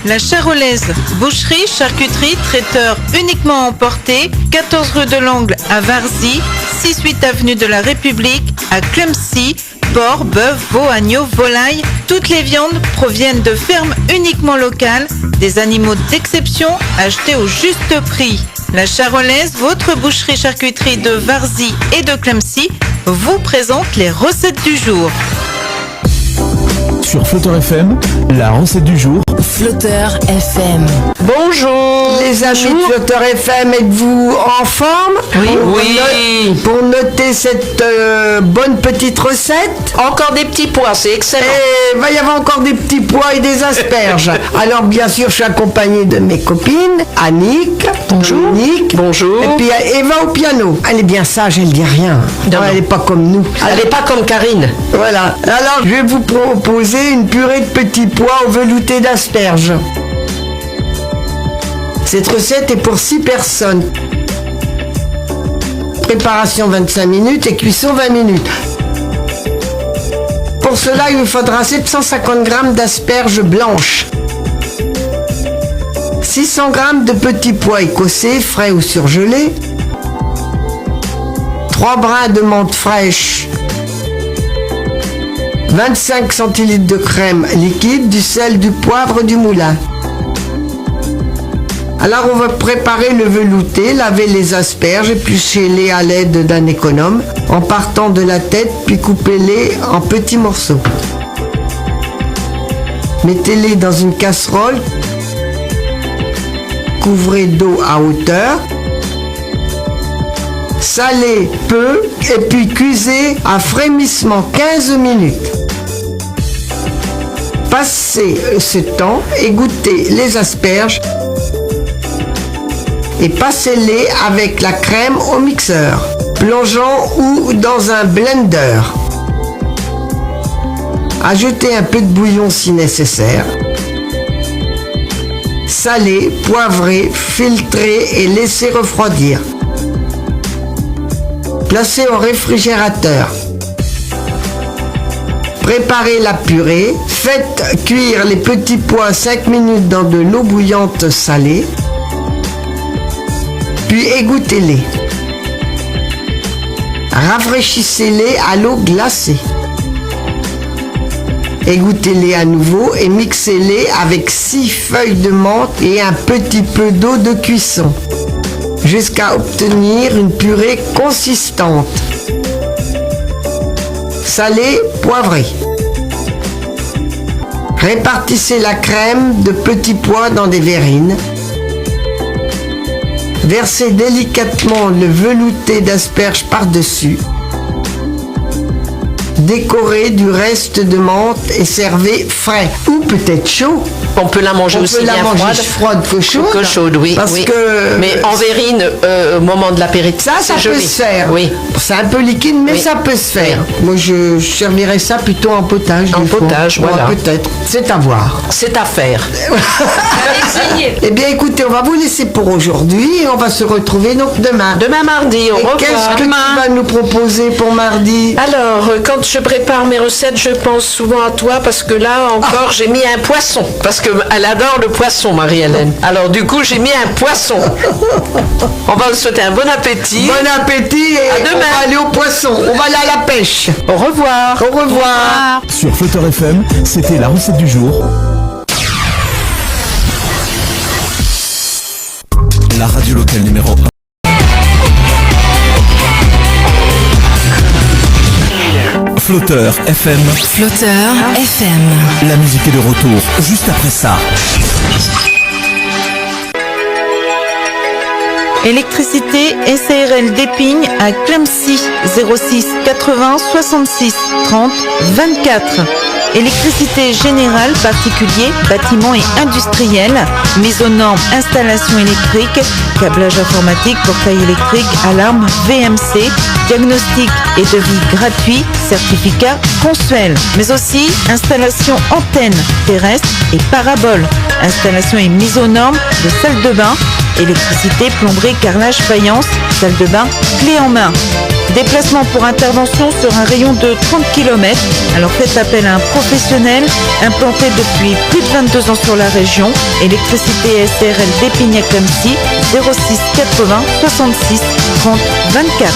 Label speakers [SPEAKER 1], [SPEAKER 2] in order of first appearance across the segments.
[SPEAKER 1] La Charolaise, boucherie, charcuterie, traiteur uniquement emporté, 14 rue de l'Angle à Varzy, 6-8 avenue de la République à Clemcy. Porc, bœuf, veau, agneau, volaille, toutes les viandes proviennent de fermes uniquement locales, des animaux d'exception achetés au juste prix. La Charolaise, votre boucherie-charcuterie de Varzy et de Clemcy, vous présente les recettes du jour.
[SPEAKER 2] Sur Flotteur FM, la recette du jour.
[SPEAKER 3] Flotteur FM.
[SPEAKER 4] Bonjour
[SPEAKER 5] les amis de Flotteur FM, êtes-vous en forme?
[SPEAKER 4] Oui.
[SPEAKER 5] Pour noter cette bonne petite recette.
[SPEAKER 4] Encore des petits pois, c'est excellent.
[SPEAKER 5] Et il va y avoir encore des petits pois et des asperges. Alors bien sûr, je suis accompagnée de mes copines, Annick,
[SPEAKER 4] Bonjour.
[SPEAKER 5] Dominique,
[SPEAKER 4] Bonjour.
[SPEAKER 5] et puis Eva au piano. Elle est bien sage, elle dit rien.
[SPEAKER 4] Non,
[SPEAKER 5] Elle n'est pas comme nous.
[SPEAKER 4] Elle n'est pas comme Karine.
[SPEAKER 5] Voilà. Alors, je vais vous proposer une purée de petits pois au velouté d'asperges. Cette recette est pour 6 personnes. Préparation 25 minutes et cuisson 20 minutes. Pour cela, il vous faudra 750 g d'asperges blanches, 600 g de petits pois écossais, frais ou surgelés, 3 brins de menthe fraîche, 25 centilitres de crème liquide, du sel, du poivre, du moulin. Alors on va préparer le velouté, laver les asperges, éplucher-les à l'aide d'un économe, en partant de la tête, puis coupez-les en petits morceaux. Mettez-les dans une casserole, couvrez d'eau à hauteur, salez peu et puis cuisez à frémissement 15 minutes. Passez ce temps, égouttez les asperges et passez-les avec la crème au mixeur, plongeant ou dans un blender. Ajoutez un peu de bouillon si nécessaire. Salez, poivrez, filtrez et laissez refroidir. Placez au réfrigérateur. Préparez la purée. Faites cuire les petits pois 5 minutes dans de l'eau bouillante salée. Puis égouttez-les. Rafraîchissez-les à l'eau glacée. Égouttez-les à nouveau et mixez-les avec 6 feuilles de menthe et un petit peu d'eau de cuisson, jusqu'à obtenir une purée consistante. Salée, poivrée. Répartissez la crème de petits pois dans des verrines. Versez délicatement le velouté d'asperges par-dessus. Décorez du reste de menthe et servez frais ou peut-être chaud.
[SPEAKER 4] On peut la manger aussi bien
[SPEAKER 5] froide que chaude.
[SPEAKER 4] Que chaude, oui.
[SPEAKER 5] Parce
[SPEAKER 4] oui.
[SPEAKER 5] que
[SPEAKER 4] mais en verrine, au moment de l'apéritif,
[SPEAKER 5] ça peut
[SPEAKER 4] joli.
[SPEAKER 5] se faire.
[SPEAKER 4] Oui.
[SPEAKER 5] C'est un peu liquide, mais
[SPEAKER 4] Oui.
[SPEAKER 5] ça peut se faire.
[SPEAKER 4] Oui.
[SPEAKER 5] Moi, je servirais ça plutôt en potage.
[SPEAKER 4] En
[SPEAKER 5] des fois.
[SPEAKER 4] potage, voilà.
[SPEAKER 5] Peut-être. C'est à voir.
[SPEAKER 4] C'est à faire.
[SPEAKER 5] Eh bien, écoutez, on va vous laisser pour aujourd'hui et on va se retrouver donc demain.
[SPEAKER 4] Demain mardi, au
[SPEAKER 5] Et
[SPEAKER 4] revoir.
[SPEAKER 5] qu'est-ce que tu vas nous proposer pour mardi?
[SPEAKER 4] Alors, quand je prépare mes recettes, je pense souvent à toi parce que là encore, j'ai mis un poisson. Parce qu'elle adore le poisson, Marie-Hélène. Alors, du coup, j'ai mis un poisson. On va vous souhaiter un bon appétit.
[SPEAKER 5] Bon appétit et
[SPEAKER 4] À demain.
[SPEAKER 5] on va aller au poisson. On va aller à la pêche.
[SPEAKER 4] Au revoir.
[SPEAKER 5] Au revoir.
[SPEAKER 2] Sur Flotteur FM, c'était la recette du jour. La radio locale numéro 1. Flotteur FM.
[SPEAKER 3] Flotteur FM.
[SPEAKER 2] La musique est de retour juste après ça.
[SPEAKER 1] Électricité SARL d'Épingle à Clemcy, 06 80 66 30 24. Électricité générale, particulier, bâtiment et industriel, mise aux normes, installation électrique, câblage informatique, portail électrique, alarme, VMC, diagnostic et devis gratuit, certificat Consuel, mais aussi installation antenne terrestre et parabole, installation et mise aux normes de salle de bain, électricité, plomberie, carrelage, faïence, salle de bain, clé en main. Déplacement pour intervention sur un rayon de 30 km. Alors faites appel à un professionnel implanté depuis plus de 22 ans sur la région. Électricité SARL d'Épinay Clemcy 06 80 66 30 24.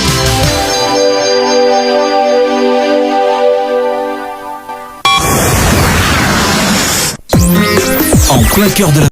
[SPEAKER 2] En plein cœur de la